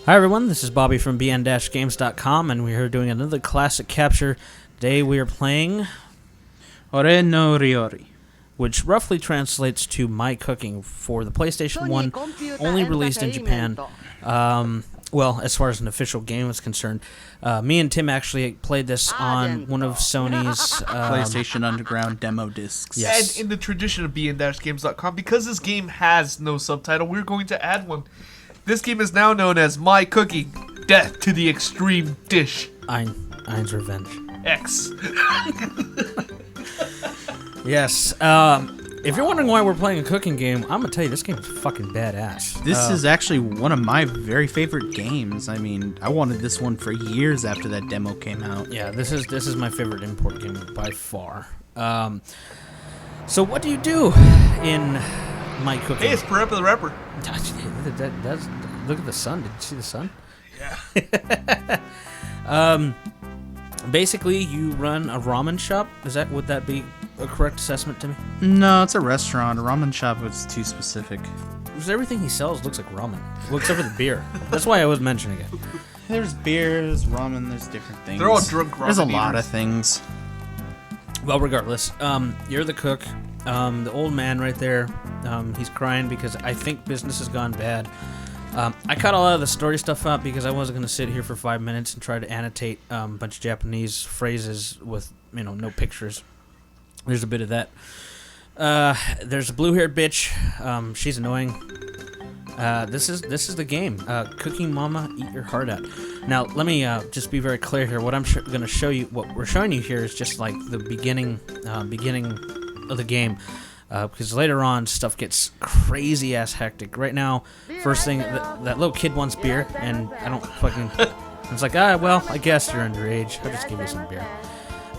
Hi everyone, this is Bobby from bn-games.com, and we're doing another classic capture. Today we are playing Ore no Ryouri, which roughly translates to My Cooking for the PlayStation 1, only released in Japan. Well, as far as an official game is concerned. Me and Tim actually played this on one of Sony's PlayStation Underground demo discs. Yes. And in the tradition of bn-games.com, because this game has no subtitle, we're going to add one. This game is now known as My Cooking, Death to the Extreme Dish. Ein's Revenge. X. Yes. If you're wondering why we're playing a cooking game, I'm going to tell you, this game is fucking badass. This is actually one of my very favorite games. I mean, I wanted this one for years after that demo came out. Yeah, this is my favorite import game by far. So what do you do in My Cooking? Hey, it's Parappa the Rapper. Look at the sun. Did you see the sun? Yeah. Basically, you run a ramen shop. Would that be a correct assessment to me? No, it's a restaurant. A ramen shop was too specific. Because everything he sells looks like ramen. Well, except for the beer. That's why I was mentioning it. There's beers, ramen, there's different things. They're all drunk ramen There's a lot eaters. of things. Well, regardless, you're the cook. The old man right there, he's crying because I think business has gone bad. I cut a lot of the story stuff out because I wasn't going to sit here for 5 minutes and try to annotate a bunch of Japanese phrases with, no pictures. There's a bit of that. There's a blue-haired bitch. She's annoying. This is the game. Cooking Mama, eat your heart out. Now, let me just be very clear here. What I'm going to show you, what we're showing you here is just like the beginning of the game. Because later on, stuff gets crazy-ass hectic. Right now, first thing, that little kid wants beer, and I don't fucking... It's like, well, I guess you're underage. I'll just give you some beer.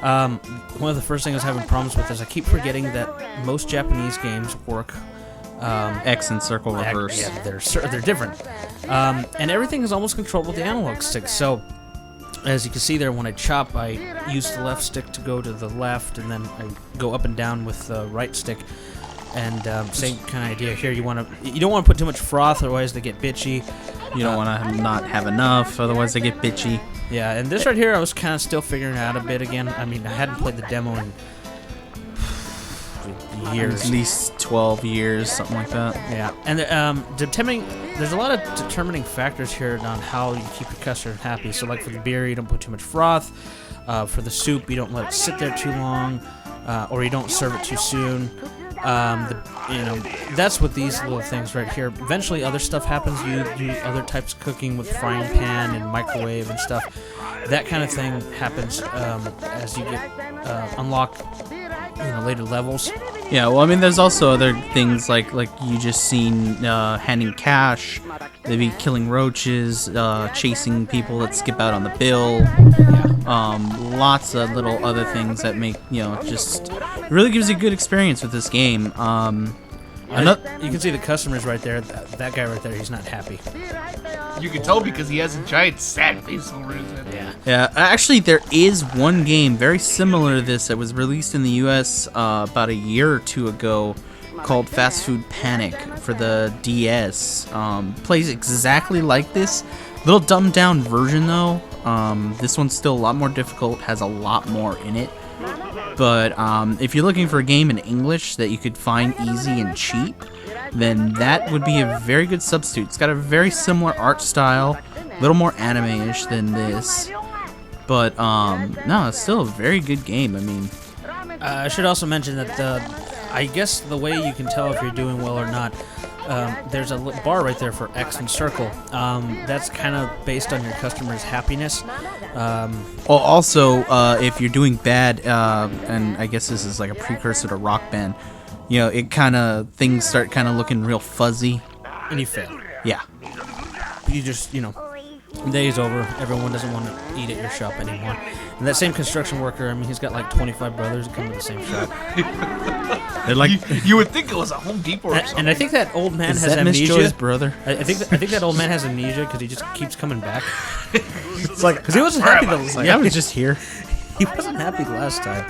One of the first things I was having problems with is I keep forgetting that most Japanese games work... X and circle reverse. Yeah, they're different. And everything is almost controlled with the analog stick, so... As you can see there, when I chop, I use the left stick to go to the left, and then I go up and down with the right stick. And same kind of idea here. You don't want to put too much froth, otherwise they get bitchy. You don't want to not have enough, otherwise they get bitchy. Yeah, and this right here, I was kind of still figuring it out a bit again. I mean, I hadn't played the demo in years. At least 12 years, something like that. Yeah, and there's a lot of determining factors here on how you keep your customer happy. So, like for the beer, you don't put too much froth. For the soup, you don't let it sit there too long, or you don't serve it too soon. That's what these little things right here. Eventually, other stuff happens. You do other types of cooking with frying pan and microwave and stuff. That kind of thing happens as you get unlock, later levels. Yeah, well, I mean, there's also other things like you just seen handing cash, maybe killing roaches, chasing people that skip out on the bill. Lots of little other things that make, just really gives you a good experience with this game. You can see the customers right there. That guy right there, he's not happy. You can tell because he has a giant sad face over his head. Yeah, actually, there is one game very similar to this that was released in the U.S. About a year or two ago called Fast Food Panic for the DS. Plays exactly like this. Little dumbed down version, though. This one's still a lot more difficult, has a lot more in it. But if you're looking for a game in English that you could find easy and cheap, then that would be a very good substitute. It's got a very similar art style, a little more anime-ish than this. But, no, it's still a very good game. I mean... I should also mention that I guess the way you can tell if you're doing well or not, there's a bar right there for X and circle. That's kind of based on your customer's happiness. Also, if you're doing bad, and I guess this is like a precursor to Rock Band, it kind of, things start kind of looking real fuzzy. And you fail. Yeah. You just, the day's over. Everyone doesn't want to eat at your shop anymore. And that same construction worker, I mean, he's got like 25 brothers who come to the same shop. They're like, you would think it was a Home Depot or something. And I think that old man is has that Miss amnesia. Joy's brother? I think that old man has amnesia because he just keeps coming back. It's like, Because he wasn't happy the it's like, I was just here. He wasn't happy last time.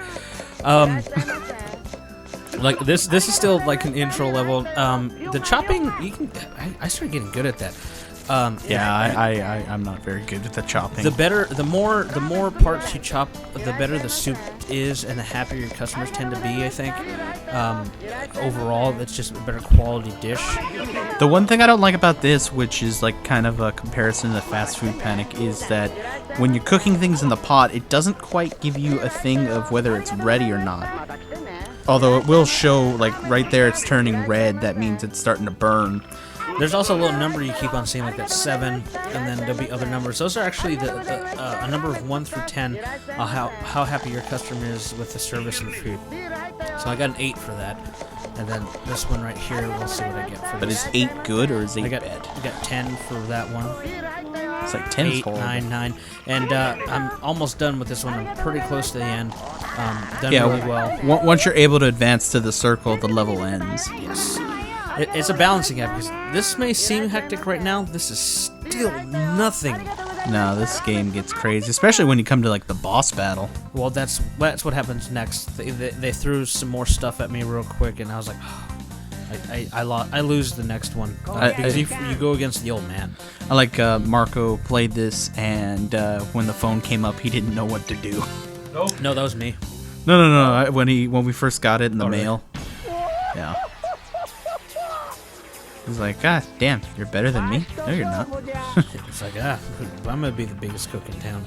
Like this is still like an intro level. The chopping, I started getting good at that. I'm not very good with the chopping. The more parts you chop, the better the soup is, and the happier your customers tend to be. I think overall, it's just a better quality dish. The one thing I don't like about this, which is like kind of a comparison to the fast food panic, is that when you're cooking things in the pot, it doesn't quite give you a thing of whether it's ready or not. Although it will show, like right there, it's turning red. That means it's starting to burn. There's also a little number you keep on seeing, like that 7, and then there'll be other numbers. Those are actually a number of 1 through 10, how happy your customer is with the service and the food. So I got an 8 for that, and then this one right here, we'll see what I get for But this. is 8 good or is 8 bad? I got 10 for that one. It's like 10 is 8, horrible. 9, 9, and I'm almost done with this one. I'm pretty close to the end. Done really well. Once you're able to advance to the circle, the level ends. Yes. It's a balancing act, because this may seem hectic right now. This is still nothing. No, this game gets crazy, especially when you come to like the boss battle. Well, that's what happens next. They threw some more stuff at me real quick, and I was like, I lose the next one because you go against the old man. I like Marco played this, and when the phone came up, he didn't know what to do. No, that was me. No. When we first got it in the mail, yeah. He's like, God damn, you're better than me? No, you're not. It's like, I'm gonna be the biggest cook in town.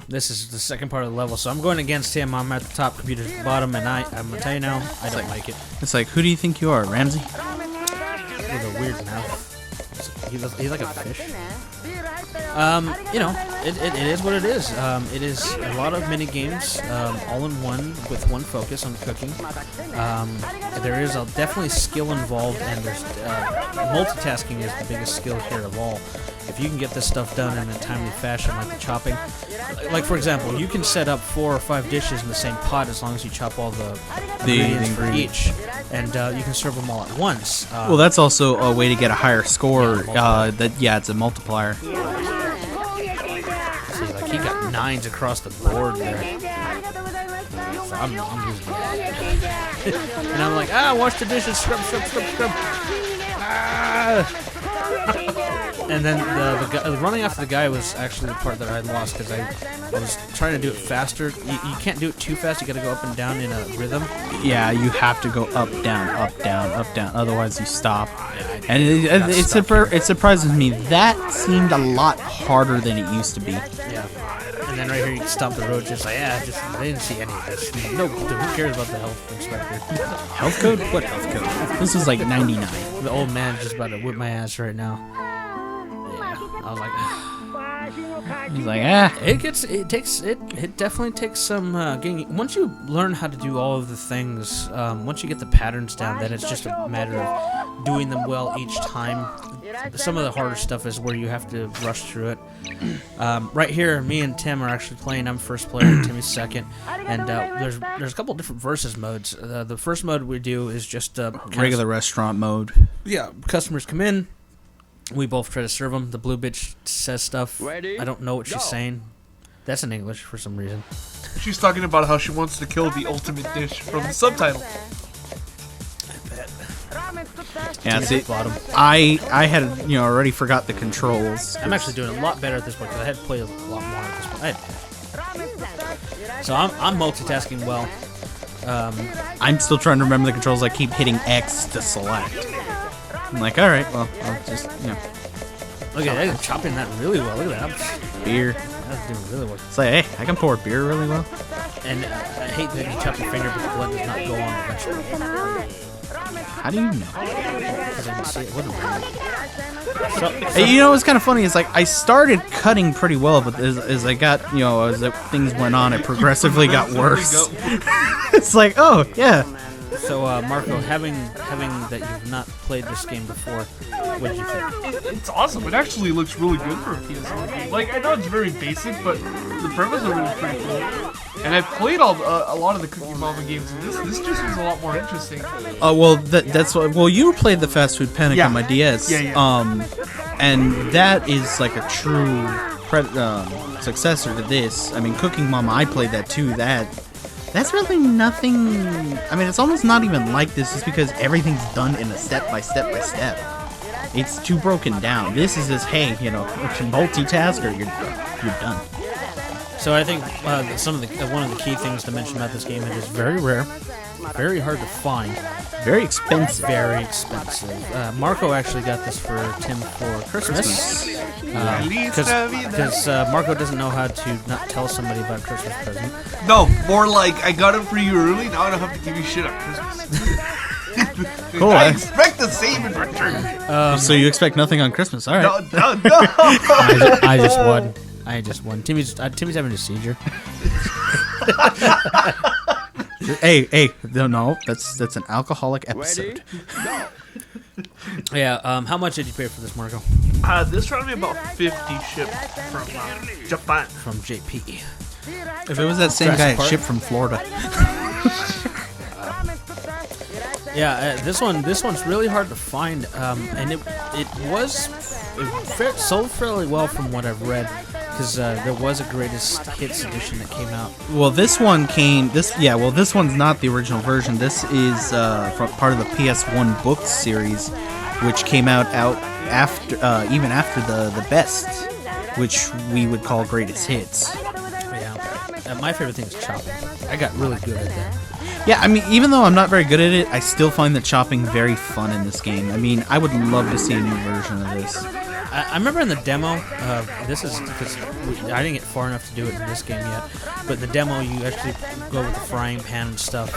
This is the second part of the level, so I'm going against him. I'm at the top, computer's at the bottom, and I'm gonna tell you now, I don't like it. It's like, who do you think you are, Ramsey? With a weird mouth. He's like a fish. It is what it is. It is a lot of mini games, all in one, with one focus on cooking. There is definitely skill involved, and there's multitasking is the biggest skill here of all. If you can get this stuff done in a timely fashion, like the chopping, like for example, you can set up 4 or 5 dishes in the same pot as long as you chop all the ingredients for each, and you can serve them all at once. Well, that's also a way to get a higher score. It's a multiplier. See, like he got 9s across the board there. So I'm losing. And I'm like, wash the dishes, scrub. And then the guy, running after the guy was actually the part that I lost, because I was trying to do it faster. You can't do it too fast. You got to go up and down in a rhythm. Yeah, you have to go up, down, up, down, up, down. Otherwise, you stop. And it surprises me. That seemed a lot harder than it used to be. Yeah. And then right here, you can stop the road. Just like, I didn't see any of this. No, who cares about the health inspector? Health code? What health code? This is like 99. The old man's just about to whip my ass right now. I was like, He's like, It definitely takes some getting. Once you learn how to do all of the things, once you get the patterns down, then it's just a matter of doing them well each time. Some of the harder stuff is where you have to rush through it. Right here, me and Tim are actually playing. I'm first player, Timmy's second, and there's a couple different versus modes. The first mode we do is just regular restaurant mode. Yeah, customers come in. We both try to serve them. The blue bitch says stuff. I don't know what she's saying. That's in English for some reason. She's talking about how she wants to kill the ultimate dish from the subtitle. Yeah, see, I had already forgot the controls. I'm actually doing a lot better at this point because I had to play a lot more at this point. So I'm multitasking well. I'm still trying to remember the controls. I keep hitting X to select. I'm like, all right, well, I'll just, Look at that, I'm chopping that really well. Look at that. Beer. That's doing really well. It's like, hey, I can pour beer really well. And I hate that you chop your finger, but the blood does not go on eventually. How do you know? Because I can see it. What Hey, what's kind of funny is like I started cutting pretty well, but as I got, as things went on, it progressively got worse. It's like, oh yeah. So, Marco, having that you've not played this game before, what did you think? It's awesome. It actually looks really good for a PS1 game. Like, I know it's very basic, but the premise of it is pretty cool. And I've played a lot of the Cookie Mama games, and this just was a lot more interesting. That's what. Well, you played the Fast Food Panic on my DS. Yeah. And that is like a true successor to this. I mean, Cooking Mama, I played that too. That's really nothing. I mean, it's almost not even like this, just because everything's done in a step by step by step. It's too broken down. This is just, hey, if you multitask or you're done. So I think one of the key things to mention about this game is it's very rare, very hard to find, Very expensive. very expensive. Marco actually got this for Tim for Christmas. Because Marco doesn't know how to not tell somebody about a Christmas present. No, more like I got it for you early. Now I don't have to give you shit on Christmas. Cool. I expect the same in return. So you expect nothing on Christmas? All right. No. I just won. Timmy's having a seizure. Hey, no, that's an alcoholic episode. Yeah. How much did you pay for this, Marco? This ran me about 50 shipped from Japan. From JP. If it was that same guy, Jurassic Park? shipped from Florida. Yeah, this one's really hard to find, and it sold fairly well from what I've read, because there was a greatest hits edition that came out. Well, this one's not the original version. This is from part of the PS1 books series, which came out after even after the best, which we would call greatest hits. Yeah, my favorite thing is chopping. I got really good at that. Yeah, I mean, even though I'm not very good at it, I still find the chopping very fun in this game. I mean, I would love to see a new version of this. I remember in the demo, this is because I didn't get far enough to do it in this game yet, but the demo you actually go with the frying pan and stuff.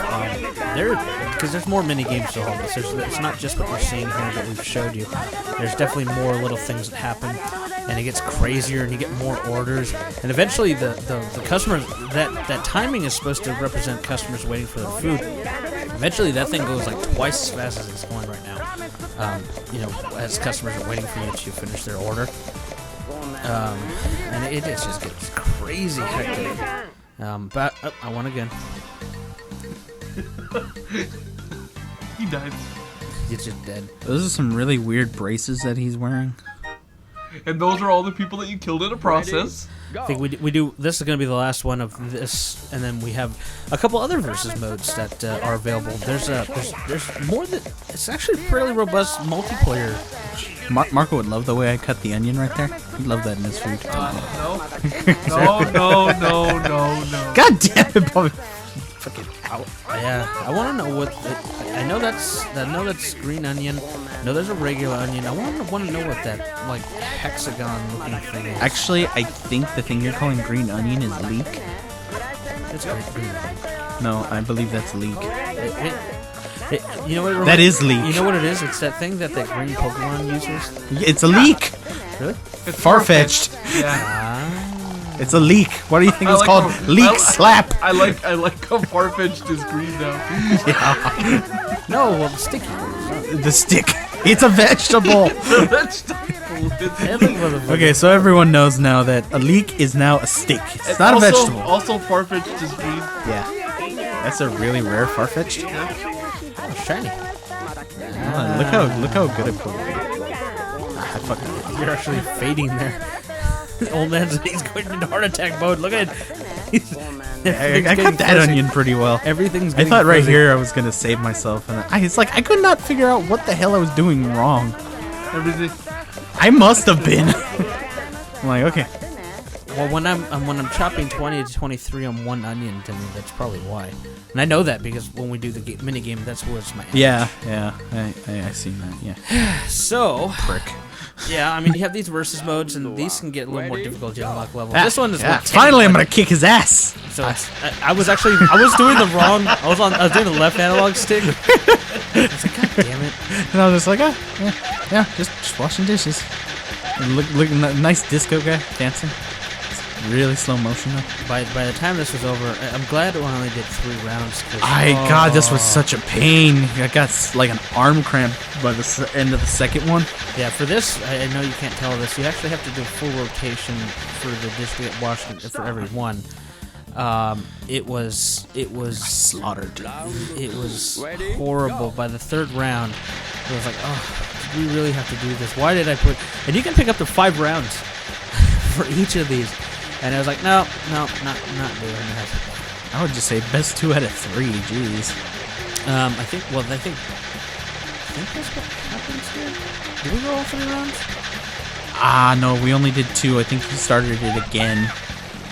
Because there's more mini games to all this. It's not just what we're seeing here that we've showed you. There's definitely more little things that happen, and it gets crazier, and you get more orders, and eventually the customers, that timing is supposed to represent customers waiting for their food. Eventually that thing goes like twice as fast as it's going right now. As customers are waiting for you to finish their order. And it just gets crazy hectic. But I won again. He died. He's just dead. Those are some really weird braces that he's wearing. And those are all the people that you killed in the process. I think we do. This is going to be the last one of this, and then we have a couple other versus modes that are available. There's more that. It's actually fairly robust multiplayer. Marco would love the way I cut the onion right there. He'd love that in his food. No. God damn it, Bobby. Fucking out. Yeah, I want to know what. I know that's green onion. I know there's a regular onion. I want to know what that like hexagon looking thing is. Actually, I think the thing you're calling green onion is leek. It's green onion. No, I believe that's leek. You know what? That is leek. You know what it is? It's that thing that green Pokemon uses. It's a leek. Really? It's Far-fetched. Yeah. It's a leek. What do you think it's called? Leek slap. I like how far-fetched is green now. No, well, the sticky. The stick. It's a vegetable. Okay, so everyone knows now that a leek is now a stick. It's not a vegetable. Also, far-fetched is green. Yeah. That's a really rare Farfetch'd. Oh, shiny. Look how good it put. You're actually fading there. The old man's he's going into heart attack mode. Look at it. I cut that onion pretty well. Everything's. I thought right here I was gonna save myself, and it's like I could not figure out what the hell I was doing wrong. Everything. I must have been. I'm like, okay. Well, when I'm chopping 20 to 23 on one onion, to me, that's probably why. And I know that because when we do the mini game, that's what's my. Yeah. I seen that. Yeah. So. Prick. Yeah, I mean, you have these versus modes, and these can get a little more difficult to unlock level. This one is what, finally, I'm gonna kick his ass. So I was doing the wrong. I was doing the left analog stick. I was like, God damn it! And I was just like, yeah, just washing dishes. And look, nice disco guy dancing. It's really slow motion though. By the time this was over, I'm glad we only did 3 rounds. God, this was such a pain. I got like an arm cramp by the end of the second one. Yeah, for this, I know you can't tell this. You actually have to do full rotation for the dish to get washed for every one. It was Slaughtered. It was horrible. By the 3rd round, I was like, oh, did we really have to do this? Why did I put? And you can pick up to 5 rounds for each of these. And I was like, no, not doing that. I would just say best 2 out of 3. Jeez. I think think that's what happens here. Did we go all 3 rounds? Ah, no, we only did 2. I think you started it again.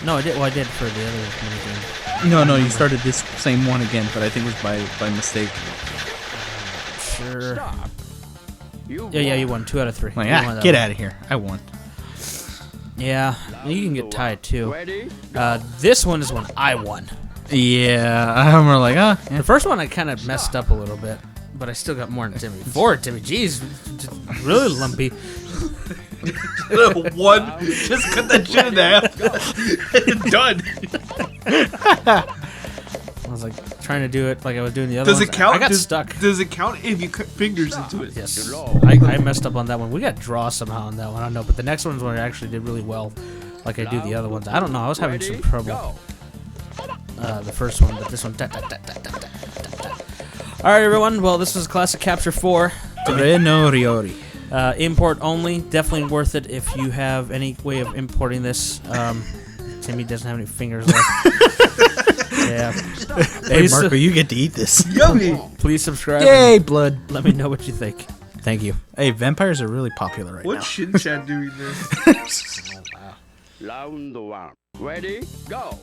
No, I did. Well, I did for the other minigame. No, you started this same one again, but I think it was by mistake. Sure. Yeah, you won 2 out of 3. Like, You won get that out of here. I won. Yeah, you can get tied too. This one is when I won. Yeah, we're like, yeah. The first one I kind of messed up a little bit, but I still got more than Timmy. 4, Timmy. Jeez, really lumpy. 1. Just cut that shit in half. Done. I was like trying to do it like I was doing the other Does ones. it count? I got stuck. Does it count if you cut fingers into it? Yes. I messed up on that one. We got draw somehow on that one. I don't know, but the next one's where I actually did really well, like I do the other ones. I don't know. I was having some trouble. The first one, but this one. All right, everyone. Well, this was Classic Capture 4. No Ryouri. Import only. Definitely worth it if you have any way of importing this. Timmy doesn't have any fingers left. Yeah. Hey, Marco, you get to eat this. Yummy. Please subscribe. Yay, blood. Let me know what you think. Thank you. Hey, vampires are really popular right now. What's Shin Chan doing there? Round 1. Ready, go.